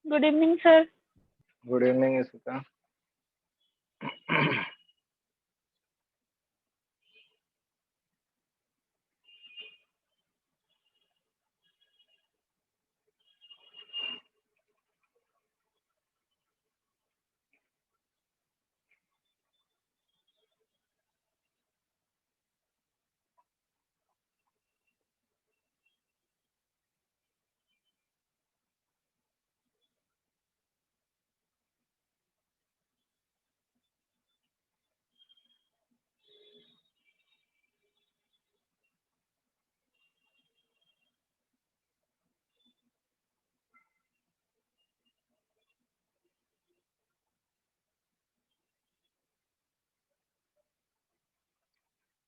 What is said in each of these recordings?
Good evening, sir. Good evening, Isika.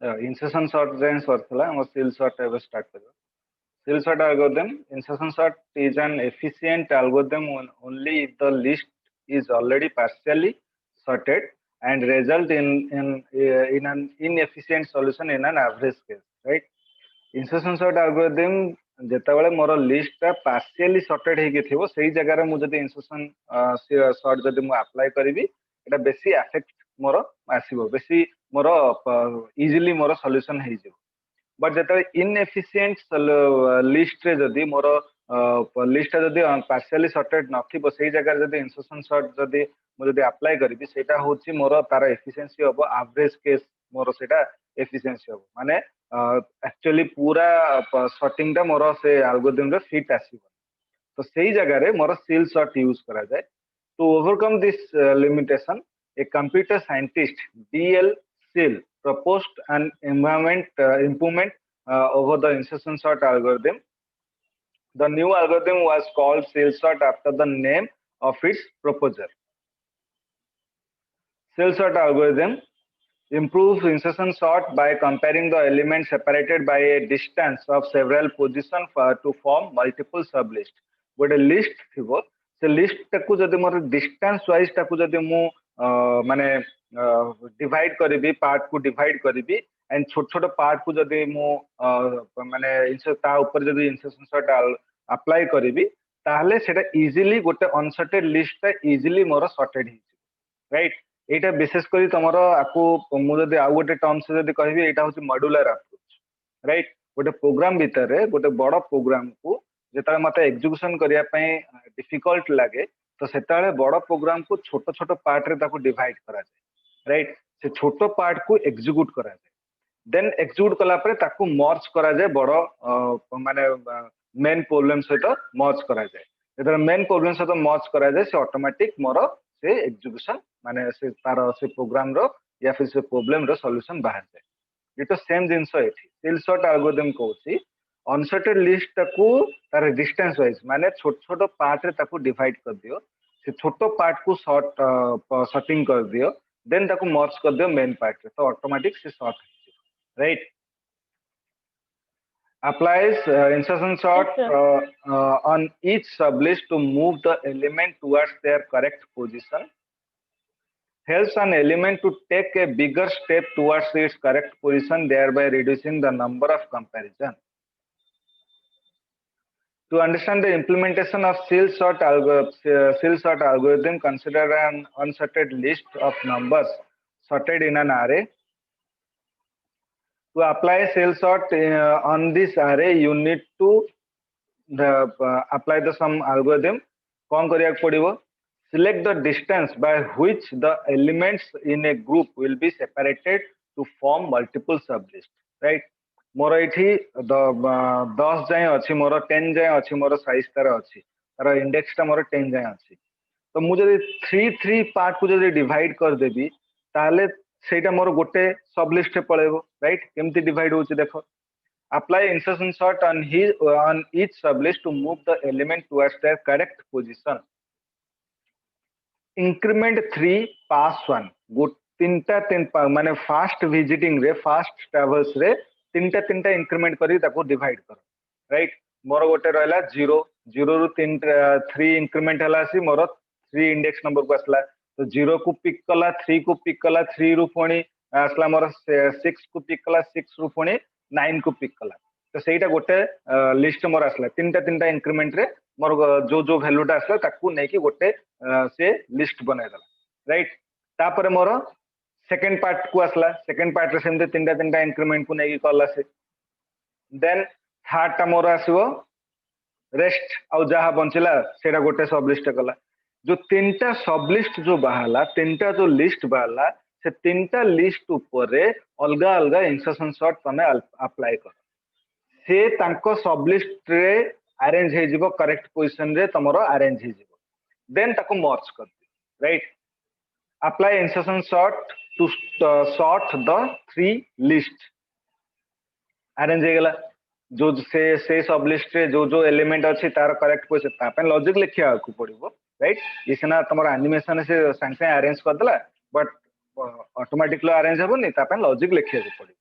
Insertion sort जाए sir हम seal sort एवं start करें. Seal sort algorithm. Insertion sort is an efficient algorithm only if the list is already partially sorted and result in an inefficient solution in an average case, right? Insertion sort algorithm ଯେତେବେଳେ ମୋର list ଟା partially ସର୍ଟେଡ ହେଇକି ଥିବ ସେଇ ଜାଗାରେ ମୁଁ ଯଦି ଇନସର୍ସନ short ଯଦି ମୁଁ ଆପ୍ଲାଏ କରିବି ଏଟା ବେଶୀ ଆଫେକ୍ଟ ମୋର ଆସିବ ବେଶୀ ମୋର ଇଜିଲି ମୋର ସଲ୍ୟୁସନ ହେଇଯିବ बट जेतले इनएफिशिएंट लिस्ट रे जदी मोर लिस्ट जदी पार्शियली सॉर्टेड नथिबो सेही जगह जदी इंसर्शन सॉर्ट जदी मो जदी अप्लाई करबी सेटा होची मोर तार एफिशिएंसी हबो एवरेज केस मोर सेटा एफिशिएंसी हबो माने एक्चुअली पूरा सॉर्टिंग टा मोर से एल्गोरिथम रे फिट आसीबो तो सेही जगह रे मोर सील सॉर्ट यूज करा जाय to overcome this limitation a computer scientist D L proposed an improvement over the insertion sort algorithm. The new algorithm was called seal sort after the name of its proposer. Seal sort algorithm improves insertion sort by comparing the elements separated by a distance of several positions to form multiple sublists. गोटे list थिबो से list टाकू जदि मोर distance wise टाकू जदि मु माने divide करिबी part को डिवाइड करिबी एंड छोट छोट पार्ट को जदि मु माने ता ऊपर जदि इंसर्शन सॉर्ट अप्लाई करिबी ताहले सेटा इजीली गोटे अनसॉर्टेड लिस्ट ता इजीली मोर सॉर्टेड हि राइट एटा विशेष करी तमरो आकू मु जदि आ गोटे टर्म से जदि कहबी एटा होची मॉड्यूलर अप्रोच राइट गोटे प्रोग्राम भीतर रे गोटे बड़ प्रोग्राम को जेता मते एग्जीक्यूशन करिया पई डिफिकल्ट लागे तो सेताले बड़ प्रोग्राम को छोट छोट पार्ट रे ताको डिवाइड करा जाय राइट से छोट पार्ट को एग्जीक्यूट करा जाय देन एग्जीक्यूट कला परे ताको मर्ज करा जाय बड़ माने मेन प्रॉब्लम सहित मर्ज करा जाय जेता मेन प्रॉब्लम सहित मर्ज करा जाय से ऑटोमेटिक मोर से एग्जीक्यूशन माने से तार से प्रोग्राम रो या फिर से प्रॉब्लम रो सॉल्यूशन बाहर जाय ये तो सेम जिंस एठी सील सॉर्ट एल्गोरिथम कहूची अनसॉर्टेड लिस्ट टाकू तार डिस्टेंस वाइज माने छोट छोट पार्ट रे ताकू डिवाइड कर दियो से छोट पार्ट को सॉर्टिंग कर दियो देन ताकू मर्ज कर दियो मेन पार्ट रे तो ऑटोमेटिक से sort right applies insertion sort on each sublist to move the element towards their correct position helps an element to take a bigger step towards its correct position thereby reducing the number of comparison. To understand the implementation of seal sort algorithm, consider an unsorted list of numbers sorted in an array. To apply seal sort on this array, you need to apply the some algorithm. कौन करिया पड़िबो? Select the distance by which the elements in a group will be separated to form multiple sublists. Right? मोर ये 10 जाए अच्छी मोर 10 जाए अच्छी मोर size तार अच्छी तार इंडेक्स टा मोर 10 जाए अच्छी तो मुझे 3 पार्ट को जब डिवाइड कर देबी ताले सेटा मोर गोटे सब लिस्ट पळेबो राइट केमती डिवाइड होची देखो apply insertion sort on each sublist to move the element towards their correct position increment 3 pass 1 go तीनटा माने फास्ट विजिटिंग रे फास्ट ट्रैवल्स रे तीनटा इंक्रीमेंट करी ताको डिवाइड कर राइट मोर गोटे रहला 0 0 रु 3 इंक्रीमेंट हला सी मोर 3 इंडेक्स नंबर को असला तो 0 को पिक कला 3 को पिक कला 3 रु पुणी असला मोर 6 को पिक कला 6 रु पुणी 9 को पिक कला तो सेटा गोटे लिस्ट मोर आसला तीनटा इंक्रीमेंट रे मोर जो वैल्यूटा आसला ताकू नै कि गोटे से लिस्ट बनाई देला राइट तापर मोर सेकंड पार्ट को आसला सेकंड पार्ट रे सेमते तीनटा इंक्रीमेंट को नै कि कला से देन थर्ड टा मोर आसीबो रेस्ट आउ जहाँ बंचला सेटा गोटे सब लिस्ट कला जो तीनटा सब लिस्ट जो बाहला तीनटा जो लिस्ट बाहला से तीनटा लिस्ट ऊपर अलग अलग इंसर्शन सॉर्ट तमे अप्लाई कर से तांको सब लिस्ट रे अरेंज हे जिवो करेक्ट पोजीशन रे तमरो अरेंज हे जिवो देन ताको मर्ज कर दियो right apply insertion sort to sort the three list arrange हे गेला जो से सब लिस्ट रे जो एलिमेंट अच्छी तार करेक्ट पोजीशन तापन लॉजिक लिखिया को पड़िबो राइट ये सिना तमरो एनिमेशन से संग अरेंज कर देला बट ऑटोमेटिकली अरेंज हेबोनी तापन लॉजिक लिखिया को पड़िबो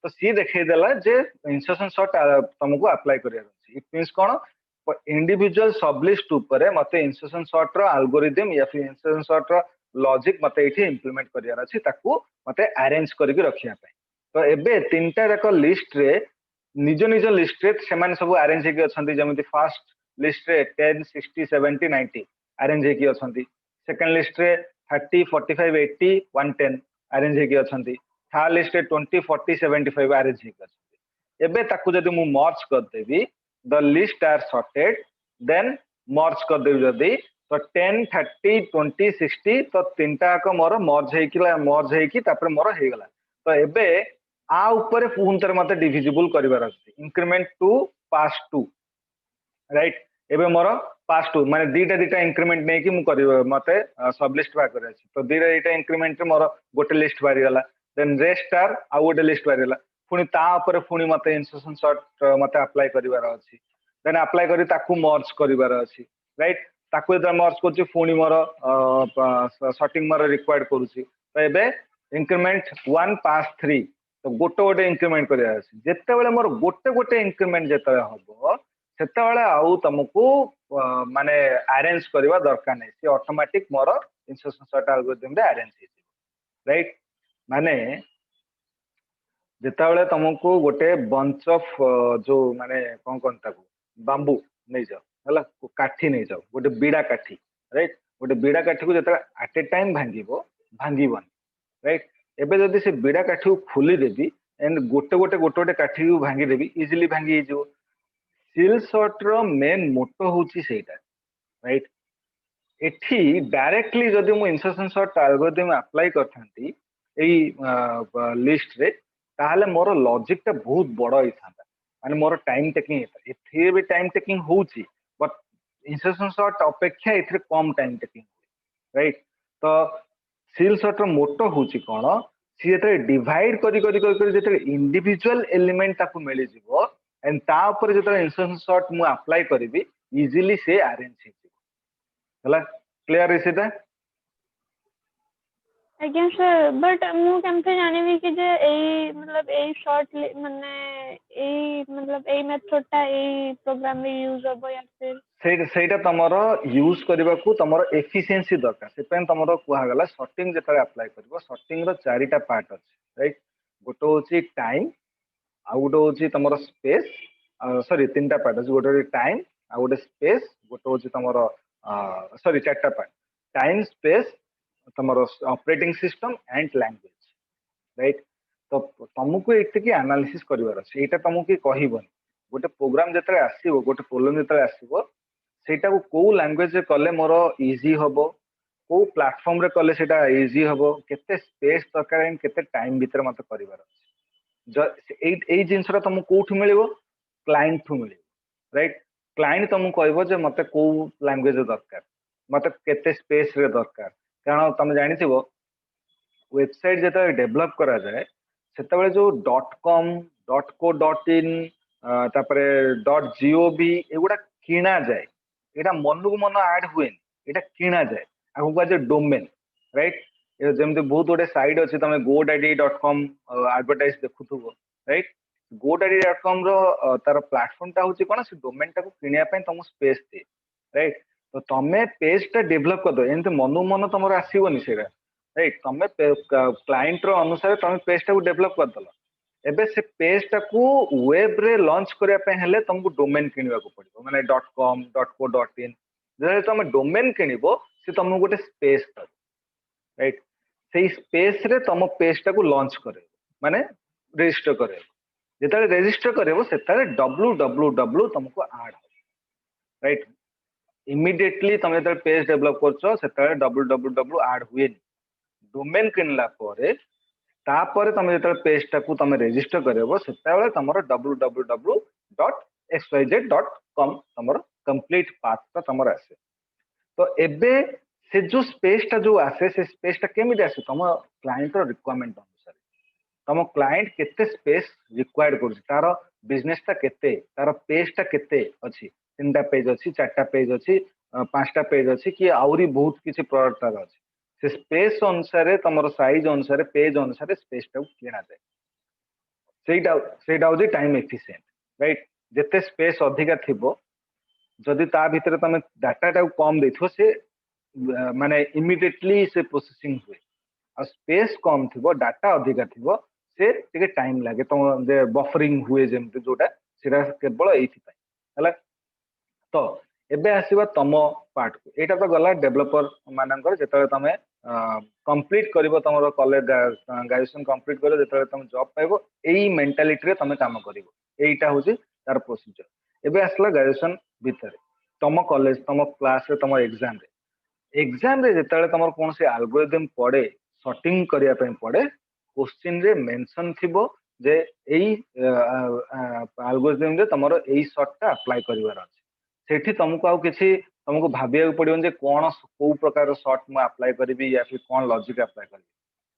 तो सी देखै देला जे इंसर्शन सॉर्ट तुमको अप्लाई करिया अछि इट मींस कोन इंडिविजुअल सब लिस्ट ऊपर मते इंसर्शन सॉर्ट रो एल्गोरिथम या फिर इंसर्शन सॉर्ट रो लॉजिक मते एठी इंप्लीमेंट करिया अछि ताकू मते अरेंज करके रखिया पय तो एबे तीनटा रको लिस्ट रे निज निज लिस्ट रे सेमान सब अरेंज हेकी अछंती जेमिति फर्स्ट लिस्ट रे 10 60 70 90 अरेंज हेकी अछंती सेकंड लिस्ट रे 30 45 80 110 अरेंज हेकी अछंती थर्ड लिस्ट रे 20 40 75 अरेंज हेकी अछंती एबे ताकू जदी मु मर्ज कर देबी the list are sorted then merge कर देबी जदी तो 10 30 20 60 तो तीनटा को मोर मर्ज हेकी तापर मोर हे गेला तो एबे आ ऊपर पुनतर मते डिविजिबल करिवार अछि इंक्रीमेंट टू पास टू राइट एबे मोर पास टू माने दीटा इंक्रीमेंट नै कि मु करिव मते सब लिस्ट बा करे अछि तो दीटा इंक्रीमेंट रे मोर गोटे लिस्ट बारी गला देन रेस्ट आर आ गोटे लिस्ट बारी गला पुनी ता ऊपर पुनी मते इंसर्शन सॉर्ट मते अप्लाई करिवार अछि देन अप्लाई करी ताकू मर्ज करिवार अछि राइट ताकू जब मर्ज करछि पुनी मोर सॉर्टिंग मोर रिक्वायर्ड करूछि तो एबे इंक्रीमेंट 1 पास 3 तो गोटे गोटे इंक्रीमेंट करिया अछि जेते बेले मोर गोटे इंक्रीमेंट जेते हबो सेते बेले आउ तुमको माने अरेंज करबा दरकार नै से ऑटोमेटिक मोर इंसर्शन सॉर्ट एल्गोरिथम रे अरेंज हे राइट माने जेते बेले तुमको गोटे बंच ऑफ जो माने कोन कोन ताको बांबू नै जाओ हला काठी नै जाओ गोटे बीड़ा काठी राइट गोटे बीड़ा काठी को जेते एट ए टाइम भांगीबन राइट एबे जदि से बीड़ा काठी को खोली देबी एंड गोटे काठी को भांगी देबी इजीली भांगी जो सील सॉर्ट रो मेन मोटो होची सेटा राइट एठी डायरेक्टली जदि मु इंसर्शन सॉर्ट एल्गोरिथम अप्लाई करथांती एई लिस्ट रे ताहले मोर लॉजिक ता बहुत बड़ हिसाबा माने मोर टाइम टेकिंग एथे भी टाइम टेकिंग होची बट इंसर्शन सॉर्ट अपेक्षा एथे कम टाइम टेकिंग राइट तो सील सॉर्ट रो मोटो होची कोन सी जेते डिवाइड करी जेते इंडिविजुअल एलिमेंट ताकू मिली जिवो एंड ता ऊपर जेते इंसर्शन सॉर्ट मु अप्लाई करबी इजीली से अरेंज हे हला क्लियर इसिता आज्ञा सर बट मु केमते जानिबी कि जे एई मतलब एई शॉर्ट माने एई मतलब एई मेथड एई प्रोग्राम में यूज होबो या फिर सेटा तमरो यूज करबा को तमरो एफिशिएंसी दरकार से पेन तमरो कुहा गला सॉर्टिंग जेते अप्लाई करबो सॉर्टिंग रो चारिटा पार्ट अछि राइट गोटो होची टाइम आ गोटो होची तमरो स्पेस सॉरी तीनटा पार्ट अछि गोटो टाइम आ गोटे स्पेस गोटो होची तमरो सॉरी चारटा पार्ट टाइम स्पेस तमरो operating system and language right तो तुमको एते की एनालिसिस करबार अछि एटा तुमको कहिबन गोटे प्रोग्राम जेते आसीबो गोटे प्रॉब्लम जेते आसीबो सेटा को को लैंग्वेज रे कले मोर इजी हबो को प्लेटफॉर्म रे कले सेटा इजी हबो केते स्पेस दरकार एंड केते टाइम भीतर मते करिवार अछि एई जिंसरा तुम कोठ मिलिबो क्लाइंट ठु मिलिबो राइट क्लाइंट तुमको कहबो जे मते को लैंग्वेज दरकार मते केते स्पेस रे दरकार कारण तुम जानिथिबो वेबसाइट जेते डेवलप करा जाए सेते बेले जो .com .co.in तापरे .gov एगुडा किना जाए एटा मनकु मन ऐड हुए एटा किना जाए आगु का जे डोमेन राइट जेमते बहुत गोटे साइट अछि तमे godaddy.com एडवर्टाइज देखुथुबो राइट godaddy.com रो तार प्लेटफॉर्म ता होची कोन से डोमेन ता को किनिया पय तम स्पेस दे राइट तो तमे पेज ता डेवलप कर दो एंते मनु मन तमर आसीबोनी सेरा राइट तमे क्लाइंट रो अनुसार तमे पेज ता को डेवलप कर दलो एबे से पेज टाकू वेब रे लॉन्च करिया पे हेले तुमको डोमेन किनिबा को पड़िबो माने .com .co.in जे तुम डोमेन किनिबो से तुमको गोटे स्पेस दब राइट से स्पेस रे तुम पेज टाकू लॉन्च करे माने रजिस्टर करे जेताले रजिस्टर करेबो सेताले www तुमको ऐड राइट इमीडिएटली तुम जेताले पेज डेवलप करछो सेताले www ऐड हुए डोमेन किनला परे तापर तुम जो पेज टाकू तुम रेजिस्टर करबो सेताले तमरो www.xyz.com तमरो कंप्लीट पाथ तो तमर आसे तो एबे से जो स्पेस टा जो आसे से स्पेस टा केमिति आसे तुम क्लाइंट रो रिक्वायरमेंट अनुसार तुम क्लाइंट केते स्पेस रिक्वायर्ड करूछ तार बिजनेस टा केते तार पेज टा केते अछि तीनटा पेज अछि चारटा पेज अछि पांचटा पेज अछि कि आउरी बहुत किछि प्रोडक्ट तार अछि से स्पेस अनुसार तुम साइज अनुसार पेज अनुसार स्पेस टाक किना जाए से टाइम एफिशिएंट राइट जिते स्पेस अधिका थिबो जदि ता भितर तुम डाटा टाक कम देथो से माने इमीडिएटली से प्रोसेसिंग हुए आ स्पेस कम थिबो डाटा अधिका थिबो से टिके टाइम लागे तुम बफरिंग हुए जेमति जोटा सेटा केवल एथि पय हला तो एबे आसीबा तम पार्ट को एटा तो गला डेवलपर मानकर जेतले तमे कंप्लीट करिवो तमरो कॉलेज ग्रेजुएशन कंप्लीट करो जेतले तम जॉब पाइबो एई मेंटालिटी रे तमे काम करिवो एटा होची तार प्रोसीजर एबे आसला ग्रेजुएशन भीतर तम कॉलेज तम क्लास रे तम एग्जाम रे जेतले तमर कोन से एल्गोरिदम पड़े सॉर्टिंग करिया पे पड़े क्वेश्चन रे मेंशन थिबो जे एई एल्गोरिदम रे तमरो एई शॉर्ट टा अप्लाई करिवार अछि सेठी तुमको आउ किसी तुमको भाविया पड़ो जे कौन कौ प्रकार शॉर्ट मैं अप्लाई करी या फिर कौन लॉजिक अप्लाई करी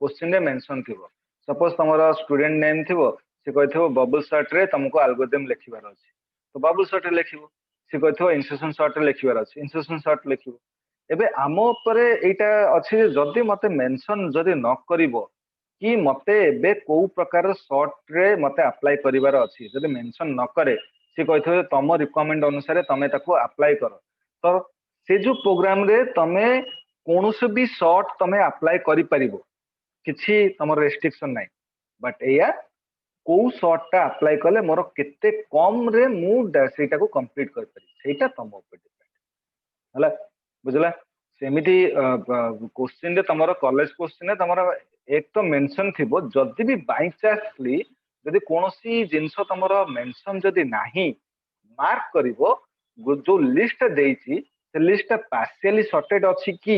क्वेश्चन रे मेंशन थिबो सपोज तुमरो स्टूडेंट नेम थिबो से कहथिबो बबल शॉर्ट रे तुमको एल्गोरिदम लिखिबार अछि तो बबल शॉर्ट रे लिखिबो से कहथिबो इंसर्शन शॉर्ट रे लिखिबार अछि इंसर्शन शॉर्ट लिखिबो एबे आम उपरे एटा अछि जदी मते मेंशन जदी न करिवो कि मते एबे को प्रकार शॉर्ट रे मते अप्लाई करिवार अछि जदी मेंशन न करे से कहथिबो तम रिक्वायरमेंट अनुसार तमे ताको अप्लाई करो तो से जो प्रोग्राम रे तमे कोनोसे भी शॉर्ट तमे अप्लाई करि परिबो किछि तमर रेस्ट्रिक्शन नाही बट एया को शॉर्ट टा अप्लाई कले मोर केते कम रे मु सेटा को कंप्लीट कर पारि सेटा तम ऊपर डिपेंड हला बुझला सेमिति क्वेश्चन रे तमरो कॉलेज क्वेश्चन रे तमरो एक तो मेंशन थिबो जदी भी बाय चांसली जदी कोनोसी जिंस तमरो मेंशन जदी नाही मार्क करिवो जो लिस्ट देइछि से लिस्ट पार्शियली सॉर्टेड अछि कि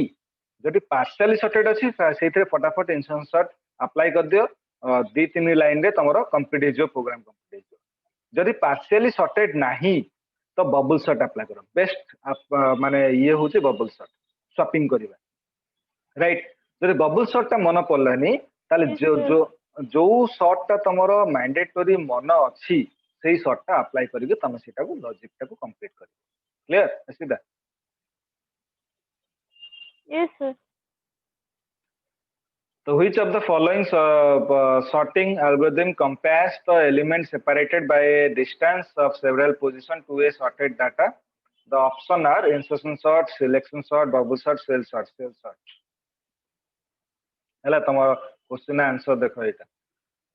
जदी पार्शियली सॉर्टेड अछि सेइथरे फटाफट इंसर्शन शॉर्ट अप्लाई कर दियो दी तीन लाइन रे तमरो कंप्लीट हिजो प्रोग्राम कंप्लीट हिजो जदी पार्शियली सॉर्टेड नाही तो बबल शॉट अप्लाई करो बेस्ट माने ये होचे बबल शॉट स्वैपिंग करिवा राइट जदी बबल शॉट ता मन पड़लानी ताले जो जो जो शॉट ता तमरो मैंडेटरी मन अछि सेही शॉट ता अप्लाई करिके तमे सेटा को लॉजिक ता को कंप्लीट करियो क्लियर सीधा Yes, sir. So which of the following sorting algorithm compares the elements separated by a distance of several positions to a sorted data? The option are insertion sort, selection sort, bubble sort, cell sort, cell sort. Hela tomar question answer dekho eta.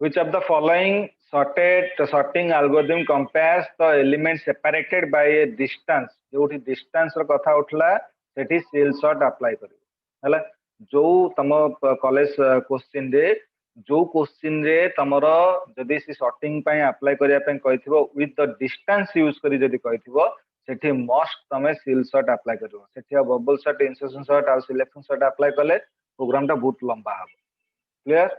Which of the following sorting algorithm compares the elements separated by a distance? जोठी distance रो कथा उठला सेठी cell sort apply करियो हला जो तम college question रे जो question रे तमरो जदी सी सॉर्टिंग पय अप्लाई करिया पय कहिथिबो विथ द डिस्टेंस यूज करी जदी कहिथिबो सेठी मस्ट तमे सील शॉट अप्लाई करियो सेठी बबल शॉट इंसर्शन शॉट आ सिलेक्शन शॉट अप्लाई करले प्रोग्राम टा बहुत लंबा हो clear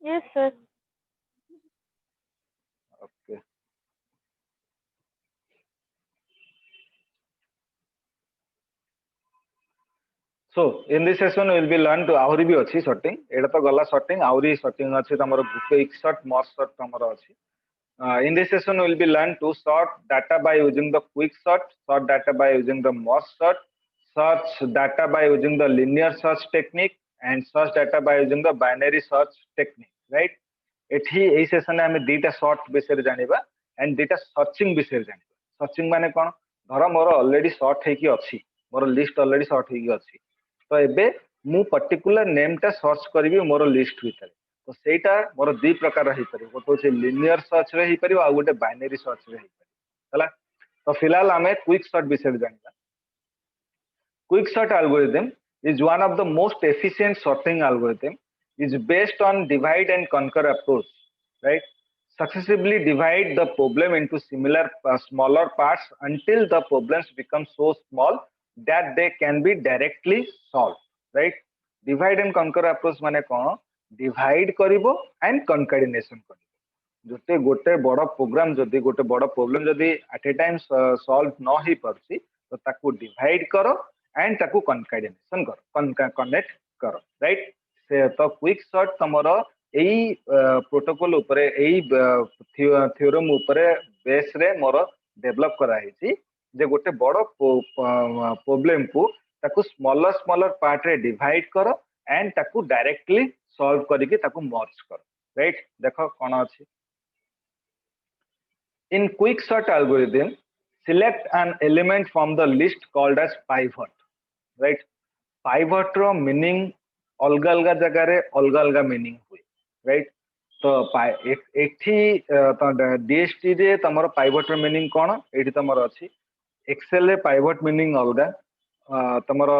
Yes, sir. okay so in this session we will be learn to आउरी भी अछि sorting एटा तो गला sorting आउरी sorting अछि तमरो quick sort merge sort तमरो अछि in this session we will be learn to sort data by using the quick sort data by using the merge sort search data by using the linear search technique and search data by using the binary search technique right एठी एई session में हमें दीटा sort विषय जानिबा and दीटा searching विषय जानिबा searching माने कोन धर मोर already sort हे की अछि मोर list already sort हे की अछि तो एबे मु पर्टिकुलर नेम टा सर्च करबी मोर लिस्ट भीतर तो सेटा मोर दी प्रकार रही पारे गोटे होचे लिनियर सर्च रे ही परिबो आ गोटे बाइनरी सर्च रे ही परिबो हला तो फिलहाल हमें क्विक सर्च विषय जानिबा quick search algorithm is one of the most efficient sorting algorithm is based on divide and conquer approach, right? Successively divide the problem into similar smaller parts until the problems become so small that they can be directly solved, right? Divide and conquer approach माने कौन divide करिवो and concatenation करिवो जोते गोटे बड़ programme जदि गोटे बड़ problem जदि eight ए time solve न ही परछि तो ताकू डिवाइड करो एंड ताकू कनकाइडेशन करो कनेक्ट करो राइट से तो क्विक सॉर्ट तमरो एई प्रोटोकॉल ऊपर एई थ्योरम ऊपर बेस रे मोर डेवलप करा हिची जे गोटे बड़ प्रॉब्लम को ताकू स्मॉलर स्मॉलर पार्ट रे डिवाइड करो एंड ताकू डायरेक्टली सॉल्व करिके ताकू मर्ज करो राइट देखो कोन अछि in quick sort algorithm select an element from the list called as pivot right pivot row meaning अलगा अलगा जगह रे अलगा अलगा मीनिंग हुए राइट तो एठी डीएसटी रे तमरो पाइवट रो मीनिंग कोन एठी तमरो अछि एक्सेल रे पाइवट मीनिंग अलगा तमरो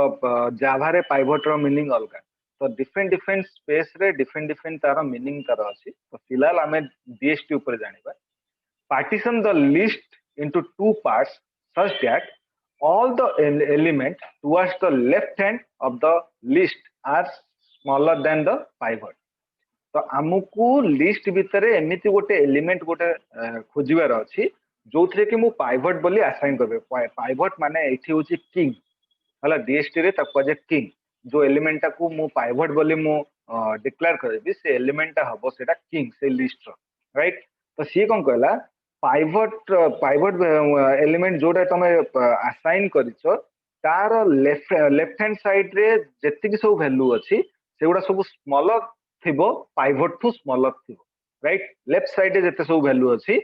जावा रे पाइवट रो मीनिंग अलगा तो डिफरेंट डिफरेंट स्पेस रे डिफरेंट डिफरेंट तार मीनिंग तार अछि तो फिलहाल हमें डीएसटी ऊपर जानिबा partition the list into two parts such that all the elements towards the left hand of the list are smaller than the pivot तो आमको लिस्ट भितर एमिति गोटे एलिमेंट गोटे खोजिबार अछि जोथरे कि मु पाइवट बोली असाइन करबे पाइवट माने एठी होची किंग हला डीएसटी रे तक जे किंग जो एलिमेंट को मु पाइवट बोली मु डिक्लेयर करबी से एलिमेंट ता हबो सेटा किंग से लिस्ट रो राइट तो सी कोन कहला पाइवट एलिमेंट जोटा तुम असाइन करिछो तार लेफ्ट हैंड साइड रे जेतिक सब वैल्यू अछि सेगुडा सब स्मॉलर थिबो पाइवट टू स्मॉलर थिबो राइट लेफ्ट साइड रे जेते सब वैल्यू अछि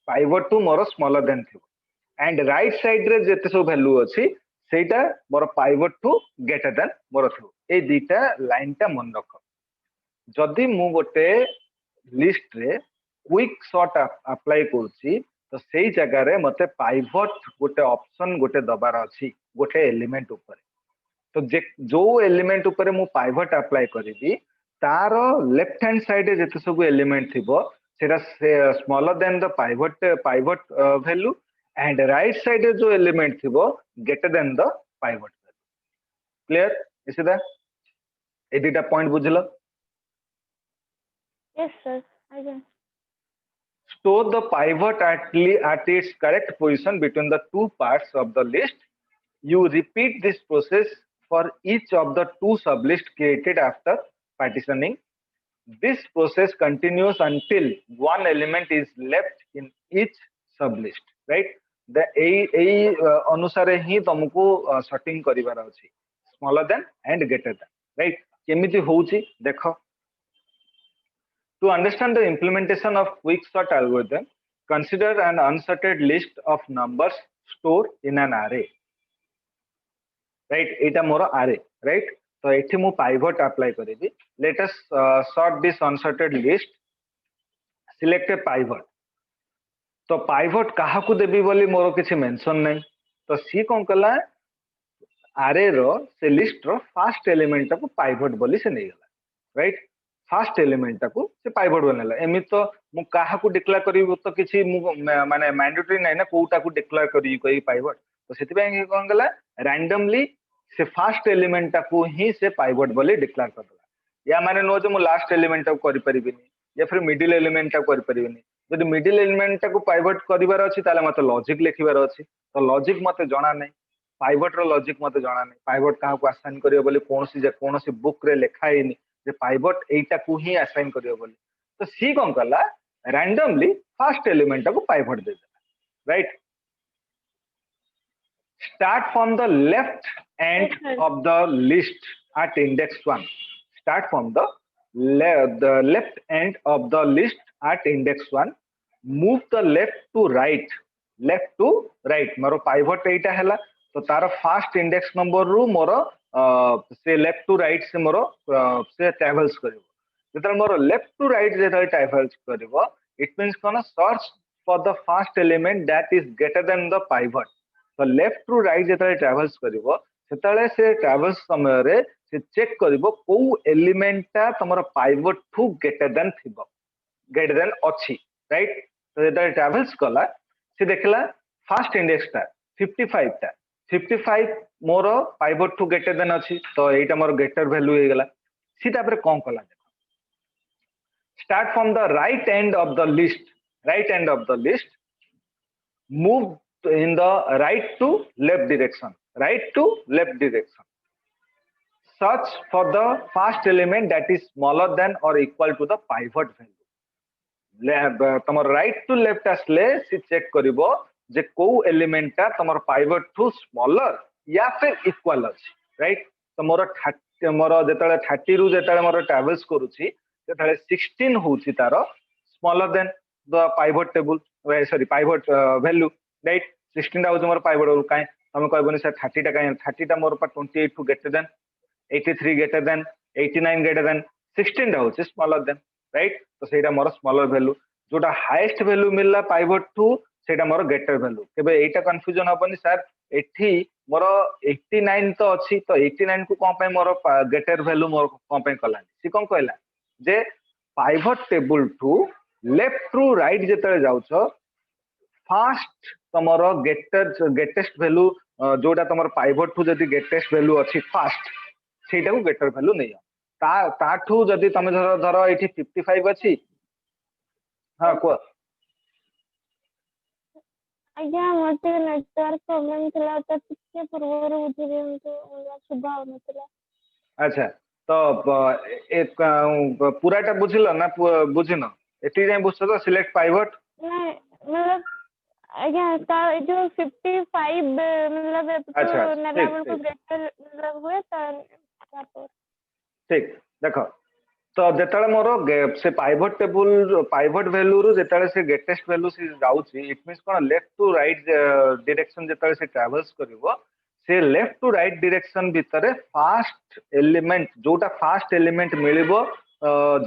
पाइवट टू मोर स्मॉलर देन थिबो एंड राइट साइड रे जेते सब वैल्यू अछि सेटा मोर पाइवट टू ग्रेटर देन मोर थिबो ए दुटा लाइन ता मन रखो जदि मु गोटे लिस्ट रे क्विक सॉर्ट अप्लाई करूची तो सेही जगह रे मते पाइवट गोटे ऑप्शन गोटे दबार अछि गोटे एलिमेंट ऊपर तो जो एलिमेंट ऊपर मु पाइवट अप्लाई करिबी तार लेफ्ट हैंड साइड जेते सब एलिमेंट थिबो सेटा smaller than the pivot value and right side जो एलिमेंट थिबो greater than the pivot value clear इसीदा ए दुटा पॉइंट बुझलो yes sir I get store the pivot at its correct position between the two parts of the list. You repeat this process for each of the two sublists created after partitioning. This process continues until one element is left in each sublist, right? The अनुसारे ही तुमको sorting करिवार अछि smaller than and greater than, right? केमिति होउची देखो To understand the implementation of quick sort algorithm, consider an unsorted list of numbers stored in an array. Right? Eta moro array. Right? So ethi mu pivot apply karibi. Let us sort this unsorted list. Select a pivot. तो pivot काहा को देबी बोली मोरो किछि mention नै तो सी कोन कला array रो से लिस्ट रो फर्स्ट एलिमेंट को pivot बोली से नै गला राइट फर्स्ट एलिमेंट को से पाइवट बनला एमि तो मु काहा को डिक्लेयर करिवो तो किछि माने मैंडेटरी नै ना कोटा को डिक्लेयर करी कोई पाइवट तो सेति पे कोन गला रैंडमली से फर्स्ट एलिमेंट को ही से पाइवट बोली डिक्लेयर करला या माने नो जे मु लास्ट एलिमेंट को करि परिबिनी या फिर मिडिल एलिमेंट को करि परिबिनी जदि मिडिल एलिमेंट को पाइवट करिवार अछि ताले मते लॉजिक लिखिवार अछि तो लॉजिक मते जणा नै पाइवट रो लॉजिक मते जणा नै पाइवट काहा को असाइन करियो बोली कोनोसी बुक रे लिखा हेनी जे पाइवट एटा को ही असाइन करियो बोली तो सी कोन कला रैंडमली फर्स्ट एलिमेंट को पाइवट दे देला right start from the left end of the list at index 1 start from the left end of the list at index 1 move the left to right more pivot एटा हैला तो तार first index number रु मोर से left to right से मोर से travels करिवो जेतले मोर लेफ्ट टू राइट जेतले ट्रैवल्स करिवो इट मींस कोन search for the first element that is greater than the pivot तो लेफ्ट टू राइट जेतले ट्रैवल्स करिवो सेतले से ट्रैवल्स समय रे से चेक करिवो को एलिमेंटटा तमरो पाइवट टू ग्रेटर देन थिबो ग्रेटर देन अछि राइट तो जेतले ट्रैवल्स कला से देखला फर्स्ट इंडेक्स टा 55 टा 55 मोर पाइवट टू ग्रेटर देन अछि तो एटा मोर ग्रेटर वैल्यू हे गेला सी तापर कोन कला start from the right end of the list move in the right to left direction search for the first element that is smaller than or equal to the pivot value तमर right to left आसले सी check करिवो जे को element ता तमर pivot टू smaller या फिर equal अछि right तो मोर जेतले 30 रु जेतले मोर ट्रैवल्स करूची जेतले 16 होची तारो smaller than the pivot table sorry pivot value right 16 टा होची मोर पाइवट वैल्यू काई हम कहबनी सर 30 टा काई 30 टा मोर पर 28 टू greater than 83 greater than 89 greater than 16 टा होची स्मॉलर देन राइट तो सेटा मोर स्मॉलर वैल्यू जोटा हाईएस्ट वैल्यू मिलला पाइवट टू सेटा मोर ग्रेटर वैल्यू केबे एटा कंफ्यूजन हबनी सर एठी मोर 89 तो अछि तो 89 को कोन पे मोर ग्रेटर वैल्यू मोर कोन पे कला सी कोन कहला जे पाइवट टेबल टू लेफ्ट टू राइट जेतले जाउछ फास्ट तमर ग्रेटेस्ट वैल्यू जोटा तमर पाइवट टू जदी ग्रेटेस्ट वैल्यू अछि फास्ट सेटा को ग्रेटर वैल्यू नै ताठू जदि तमे धर एठी 55 अछि हां को आज्ञा मोटे नेटवर्क प्रॉब्लम थिला त टिके पूर्वर बुझि दियंतु हमरा सुबह होनथिला अच्छा तो एक पूराटा बुझिल ना बुझिन एटी जाय बुझछ तो सिलेक्ट पाइवट नहीं मतलब आज्ञा का जो 55 मतलब अच्छा लेवल को ग्रेटर मतलब हुए तो ठीक देखो तो जेतले मोर से पाइवट टेबल पाइवट वैल्यू रो जेतले से ग्रेटेस्ट वैल्यू से जाउची इट मींस कोन लेफ्ट टू राइट डायरेक्शन जेतले से ट्रैवल्स करिवो से लेफ्ट टू राइट डायरेक्शन भितरे फास्ट एलिमेंट जोटा फास्ट एलिमेंट मिलिबो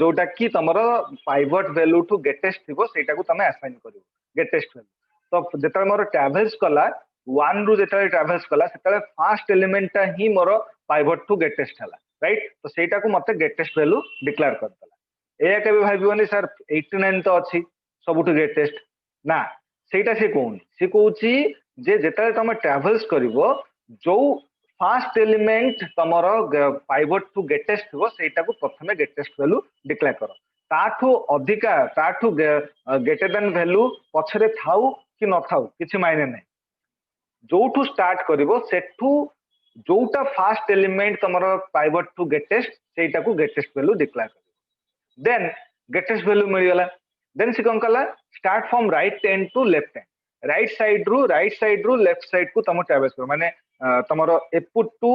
जोटा की तमरो पाइवट वैल्यू टू ग्रेटेस्ट थिबो सेटा को तमे असाइन करिवो ग्रेटेस्ट वैल्यू तो जेतले मोर ट्रैवल्स कला 1 रु जेतले ट्रैवल्स कला सेतले फास्ट एलिमेंट ता ही मोर पाइवट टू ग्रेटेस्ट हला राइट तो सेटा को मते ग्रेटेस्ट वैल्यू डिक्लेयर कर दला ए केबे भाबियोनी सर 89 तो अछि सबुटु ग्रेटेस्ट ना सेटा से कहूची जे जेतले तमे ट्रैवल्स करिवो जो फास्ट एलिमेंट तमर पाइवट टू ग्रेटेस्ट हो सेटा को प्रथमे ग्रेटेस्ट वैल्यू डिक्लेयर करो ताठू अधिका ताठू ग्रेटर देन वैल्यू पछरे थाउ कि न थाउ किछि मायने नै जोठू स्टार्ट करिवो सेठू जोटा फास्ट एलिमेंट तमर पाइवट टू ग्रेटेस्ट सेटा को ग्रेटेस्ट वैल्यू डिक्लेयर करिवो देन ग्रेटेस्ट वैल्यू मिल गेला देन से कोन कला start from right end to left end right side रू लेफ्ट साइड को तम ट्रैवल्स करो माने तमरो एपु टू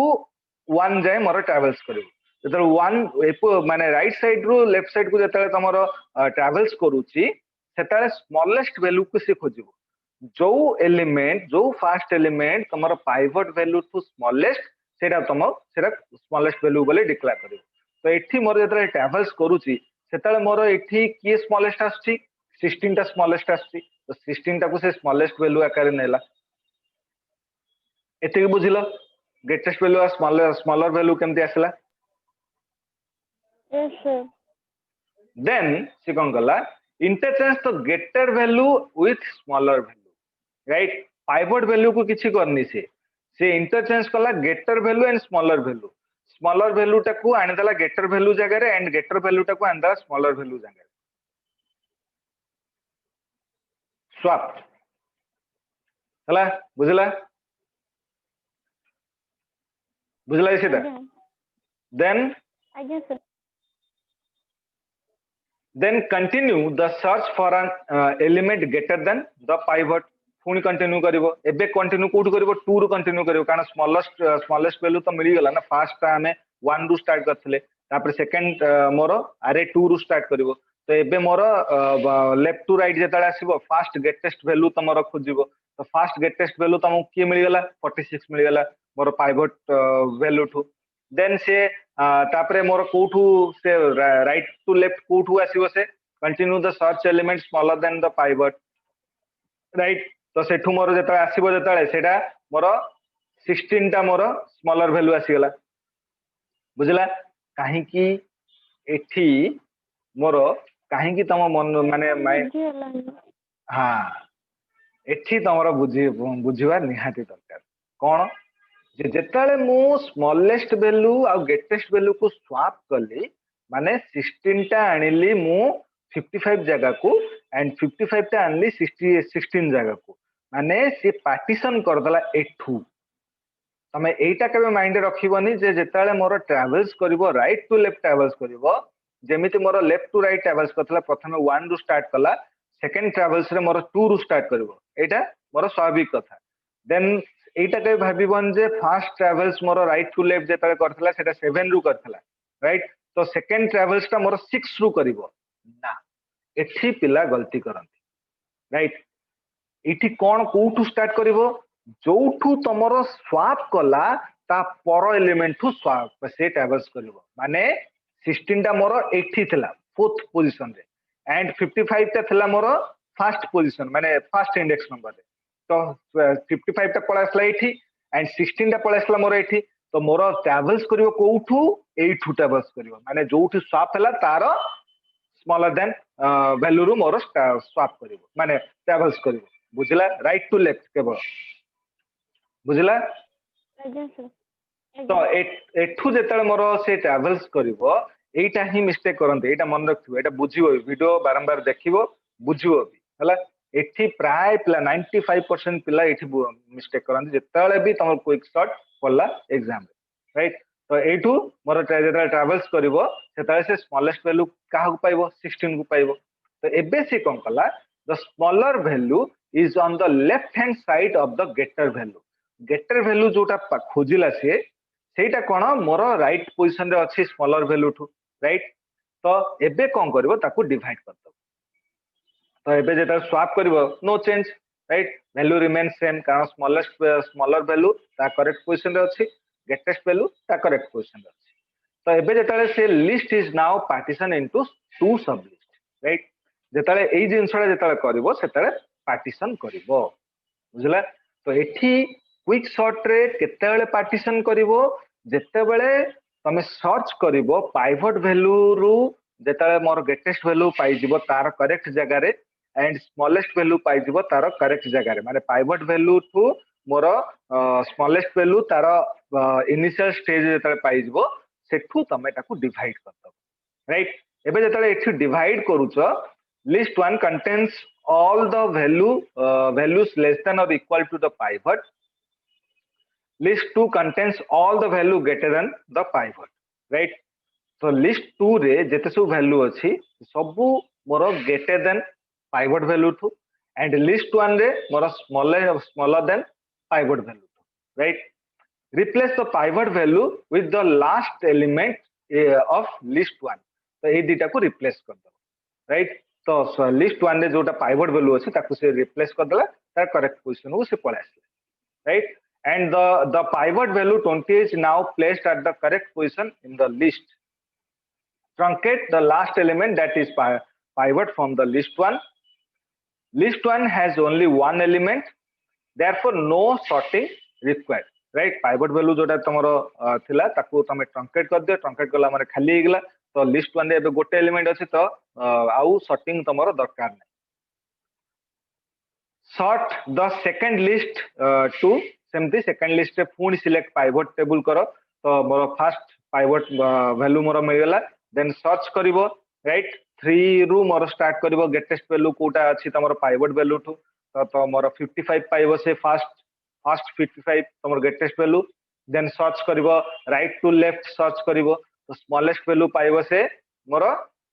1 जाय मोर ट्रैवल्स करिवो जेतले 1 एपु माने राइट साइड रू लेफ्ट साइड को जेतले तमरो ट्रैवल्स करूची सेतले स्मॉलेस्ट वैल्यू को से खोजिवो जो एलिमेंट जो फास्ट एलिमेंट तमर पाइवट वैल्यू टू स्मॉलेस्ट सेटा स्मॉलेस्ट वैल्यू बोले डिक्लेयर करिवो तो एठी मोर जेतले ट्रैवल्स करूची सेतले मोर एठी की स्मॉलेस्ट आछी 16 टा स्मॉलेस्ट आछी तो 16 टा को से स्मॉलेस्ट वैल्यू आकार नेला एते बुझिलो ग्रेटेस्ट वैल्यू आ स्मॉलर वैल्यू केमती आसला यस सर देन से कोन गला interchange the greater value with smaller value right pivot value को किछि करनी से इंटरचेंज कला greater value and smaller value टा को आनि दला ग्रेटर वैल्यू जगह रे एंड ग्रेटर वैल्यू टा को आनि दला स्मॉलर वैल्यू जगह रे स्वैप हला बुझला बुझला सेटा देन आज्ञा sir then continue the search for an element greater than the pivot पुणी कंटिन्यू करिवो एबे कंटिन्यू कोड करिवो 2 रु कंटिन्यू करिवो कारण स्मॉलेस्ट वैल्यू तो मिली गेला ना फर्स्ट टा हमें 1 रु स्टार्ट करथिले तापर सेकंड मोर अरे 2 रु स्टार्ट करिवो तो एबे मोर लेफ्ट टू राइट जेतले आसीबो फास्ट ग्रेटेस्ट वैल्यू तमरो खोजिबो तो फास्ट ग्रेटेस्ट वैल्यू तमो की मिली गेला 46 मिली गेला मोर पाइवट वैल्यू टू देन से तापरे मोर कोठू से राइट टू लेफ्ट कोठू आसीबो से continue the search element smaller than the pivot right तो सेठू मोर जेता आसीबो जेताले सेटा मोर 16 टा मोर स्मॉलर वैल्यू आसीगला बुझला काहे कि एठी मोर काहे कि तम मन माने हाँ एठी तमरो बुझिवा निहाती दरकार कोन जे जेताले मु स्मॉलेस्ट वैल्यू आ ग्रेटेस्ट वैल्यू को स्वैप कली माने 16 टा आनिली मु 55 जगह को एंड 55 टा आनली 16 जगह को माने से पार्टीशन कर दला एठू तमे एटा केबे माइंड रखिबनी जे जेताले मोर ट्रैवल्स करिवो राइट टू लेफ्ट ट्रैवल्स करिवो जेमिति मोर लेफ्ट टू राइट ट्रैवल्स करथला प्रथमे 1 रु स्टार्ट कला सेकंड ट्रैवल्स रे मोर 2 रु स्टार्ट करिवो एटा मोर स्वाभाविक कथा देन एटा के भाबिबन जे फर्स्ट ट्रैवल्स मोर राइट टू लेफ्ट जेताले करथला सेटा 7 रु करथला राइट तो सेकंड ट्रैवल्स ता मोर 6 रु करिवो ना एठी पिला गलती करंती राइट इठी कोन कोठू स्टार्ट करिवो जोठू तमरो स्वैप कला ता पर एलिमेंट टू स्वैप से ट्रैवल्स करिवो माने 16 टा मोर एठी थिला फोर्थ पोजीशन रे एंड 55 टा थिला मोर फर्स्ट पोजीशन माने फर्स्ट इंडेक्स नंबर रे तो 55 टा पळा आसला एठी एंड 16 टा पळा आसला मोर एठी तो मोर ट्रैवल्स करिवो कोठू एठू ट्रैवल्स करिवो माने जोठू स्वैप हला तार स्मॉलर देन वैल्यू रु मोर स्वैप करिवो माने ट्रैवल्स करिवो बुझला राइट टू लेफ्ट केवल बुझला तो एठू जेतले मोर से ट्रैवल्स करिवो एटा ही मिस्टेक करंते एटा मन रखिबो एटा बुझिबो वीडियो बारंबार देखिबो बुझिबो भी हला एठी प्राय पिला 95% पिला एठी मिस्टेक करंते जेतले भी तमर क्विक शॉट पल्ला एग्जाम राइट तो एठू मोर जेतले ट्रैवल्स करिवो सेतले से स्मॉलेस्ट वैल्यू काहा को पाइबो 16 को पाइबो तो एबे से कोन कला the smaller value is on the left hand side of the greater value जोटा खोजिला से सेटा कोन मोर राइट पोजीशन रे अछि स्मॉलर वैल्यू टू राइट तो एबे कोन करबो ताको डिवाइड कर दो तो एबे जेता स्वैप करबो no change right value remain same कारण स्मॉलर वैल्यू ता करेक्ट पोजीशन रे अछि ग्रेटेस्ट वैल्यू ता करेक्ट पोजीशन रे अछि तो एबे जेताले से list is now partition into two sub list right जेताले एई जिंसडा जेताले करबो सेताले पार्टीशन करबो बुझला तो एठी क्विक शॉर्ट रे केतेबेले पार्टीशन करिवो जेतेबेले तमे सर्च करिवो पाइवट वैल्यू रु जेताले मोर ग्रेटेस्ट वैल्यू पाई जिवो तार करेक्ट जगह रे एंड स्मॉलेस्ट वैल्यू पाई जिवो तार करेक्ट जगह रे माने पाइवट वैल्यू टू मोर स्मॉलेस्ट वैल्यू तार इनिशियल स्टेज जेताले पाई जिवो सेठू तमे ताकू डिवाइड करदो राइट एबे जेताले एठी डिवाइड करूचो list 1 contains all the values less than or equal to the pivot list 2 contains all the value greater than the pivot right so list 2 रे जेते सब value अछि सब मोर greater than pivot value to and list 1 रे मोर smaller than pivot value to right replace the pivot value with the last element of list 1 तो ए दुटा को replace कर दो राइट तो लिस्ट 1 रे जोटा पाइवट वैल्यू अछि ताकू से रिप्लेस कर देला तार करेक्ट पोजीशन को से पळे आसले right and the pivot value 20 is now placed at the correct position in the list truncate the last element that is pivot from the list 1 has only one element therefore no sorting required right pivot value जोटा तमरो थिला ताकू तमे truncate कर दियो truncate कला माने खाली हेगला तो लिस्ट 1 रे एबे गोटे एलिमेंट अछि तो आउ सॉर्टिंग तमरो दरकार नै सॉर्ट द सेकंड लिस्ट टू सेमती सेकंड लिस्ट रे पुनी सिलेक्ट पाइवट टेबल करो तो मोर फर्स्ट पाइवट वैल्यू मोर मिलला देन सर्च करिवो राइट 3 रु मोर स्टार्ट करिवो ग्रेटेस्ट वैल्यू कोटा अछि तमरो पाइवट वैल्यू टू तो मोर 55 पाइबो से फर्स्ट 55 तमरो ग्रेटेस्ट वैल्यू देन सर्च करिवो राइट टू लेफ्ट सर्च करिवो तो स्मॉलेस्ट वैल्यू पाइबो से मोर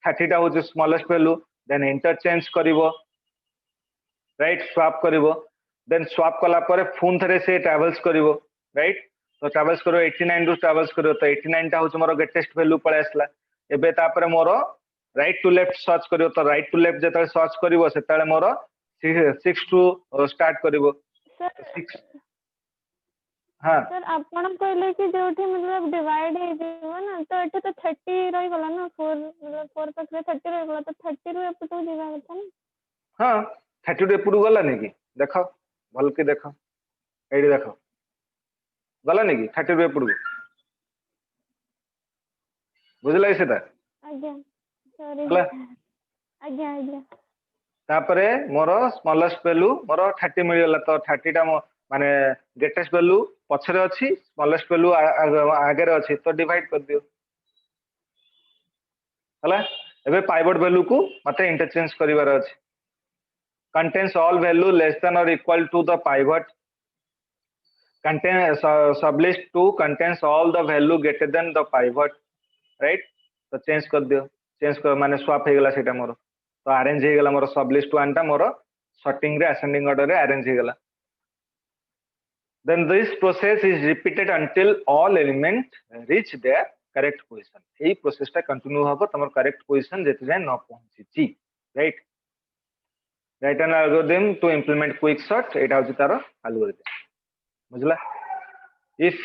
30 टा हो स्मॉलेस्ट वैल्यू देन इंटरचेंज करिवो राइट स्वैप करिवो देन स्वैप कला परे फोन थरे से ट्रैवल्स करिवो राइट तो ट्रैवल्स करो 89 रु ट्रैवल्स करो तो 89 टा हो मोर ग्रेटेस्ट वैल्यू पळे आसला एबे ता परे मोर राइट टू लेफ्ट सर्च करिवो तो राइट टू लेफ्ट जेता सर्च करिवो सेताले मोर 6 टू स्टार्ट करिवो 6 हाँ सर आपण कहले कि जोठी मतलब डिवाइड हे जीव ना तो एठे तो 30 रही गला ना 4 मतलब 4 पाखरे 30 रही गला तो 30 रु एपटू जीवा କଥା ना हाँ 32 एपटू गलानी कि देख भल के देख एडी देख गलानी कि 32 एपटू बुझला सेटा आज्ञा सॉरी हला आज्ञा आज्ञा तापरे मोर स्मॉलेस्ट वैल्यू मोर 30 मिलला तो 30 टा माने ग्रेटेस्ट वैल्यू पछरे अछि स्मॉलेस्ट वैल्यू आगे रे अछि तो डिवाइड कर दियो हला एबे पाइवट वैल्यू को मते इंटरचेंज करिवार अछि contains all value less than or equal to the pivot contain sublist 2 contains all the value greater than the pivot right तो चेंज कर दियो चेंज कर माने स्वैप हे गला सेटा मोर तो अरेंज हे गला मोर सबलिस्ट 1 टा मोर sorting रे ascending order रे अरेंज हे गला then this process is repeated until all element reach their correct position AE process टा कंटिन्यू हबो तमर करेक्ट पोजीशन जेते जाय न पहुंची ची right write an algorithm to implement quick sort eta hochi taro algorithm बुझला if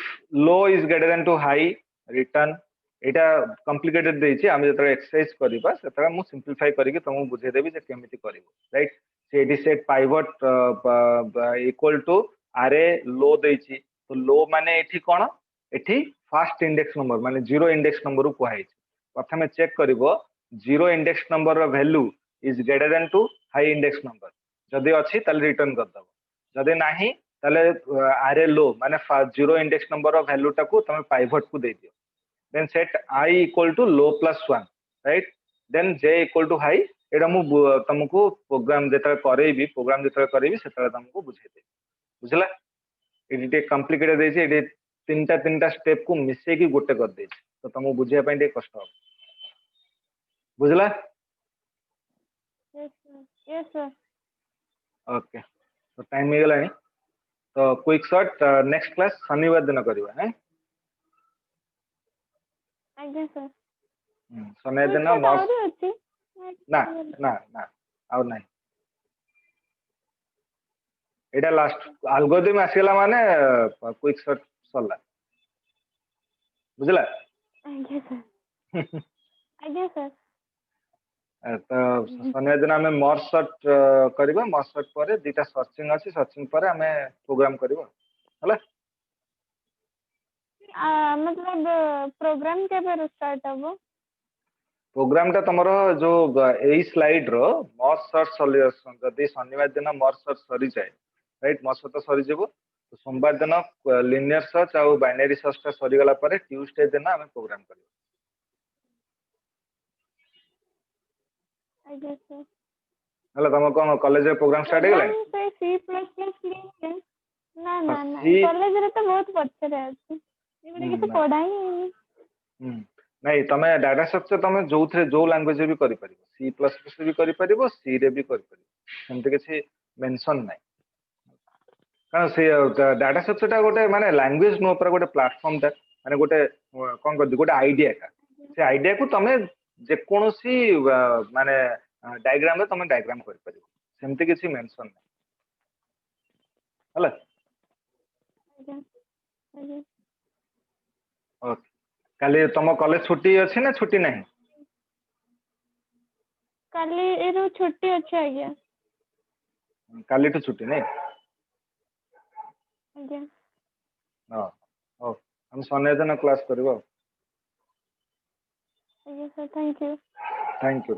low is greater than to high return Etah complicated देछि हम जतरा एक्सरसाइज करबा सेतरा मु सिंपलीफाई करिके तुमको बुझे देबी जे केमिति करबो राइट से एडी set pivot equal to array low देछि तो लो माने एठी कोन एठी फर्स्ट इंडेक्स नंबर माने जीरो इंडेक्स नंबर को है प्रथमे चेक करबो जीरो इंडेक्स नंबर रो वैल्यू इज ग्रेटर देन टू हाई इंडेक्स नंबर जदि अछि तले रिटर्न कर दबो जदि नाही तले आरे लो माने जीरो इंडेक्स नंबर रो वैल्यू टाको तमे पाइवट को दे दियो then set I equal to low plus 1 right then j equal to high एटा मु तुमको प्रोग्राम जेतरा करेबी प्रोग्राम जेतरा करेबी सेतरा तुमको बुझे दे बुझला एडिटे कॉम्प्लिकेटेड देछि एडि तीनटा स्टेप को मिसे की गोटे कर दे तो तुमको बुझिया पई दे कष्ट हो बुझला यस सर ओके तो टाइम हो गलानी तो क्विक शॉट नेक्स्ट क्लास शनिवार दिन करबा हैं आज्ञा सर शनिवार दिन और अछि ना ना ना और नहीं एटा लास्ट एल्गोरिथम आसीला माने क्विक शॉट सरला बुझला आज्ञा सर तो शनिवार दिन आमे मर्ज शॉट करबा मर्ज शॉट परे दुटा सर्चिंग अछि सर्चिंग परे आमे प्रोग्राम करबा हला मतलब प्रोग्राम केबे स्टार्ट हबो प्रोग्राम टा तमरो जो एई स्लाइड रो मर्ज शॉट सॉल्यूशन जदी शनिवार दिन मर्ज शॉट सरी जाय राइट मर्ज शॉट सरी जेबो तो सोमवार दिन linear search a binary search टा सरी गला परे ट्यूसडे दिन आमे प्रोग्राम करबा आज्ञा सर हला तम कोन कॉलेज रे प्रोग्राम स्टार्ट हे गेला से C++ लिखे ना ना ना सी कॉलेज रे तो बहुत पछरे अछि एबे किछ पढ़ाई नहीं तमे डाटा स्ट्रक्चर तमे जोथरे जो लैंग्वेज भी करि परिबो सी प्लस प्लस भी करि परिबो सी रे भी करि परिबो हमते किछि मेंशन नाही कारण से डाटा स्ट्रक्चर टा गोटे माने लैंग्वेज नो पर गोटे प्लेटफॉर्म ता माने गोटे कोन कर गोटे आईडिया का से आईडिया को तमे जे कोनोसी माने डायग्राम रे तमे डायग्राम करि परिबो सेमते किछि मेंशन नाही हला ओके काली तम कॉलेज छुट्टी अछि ना छुट्टी नाही काली एरो छुट्टी अछि आज्ञा काली तो छुट्टी नहीं आज्ञा हां ओ हम शनिवार दिन क्लास करबो आज्ञा sir thank you thank you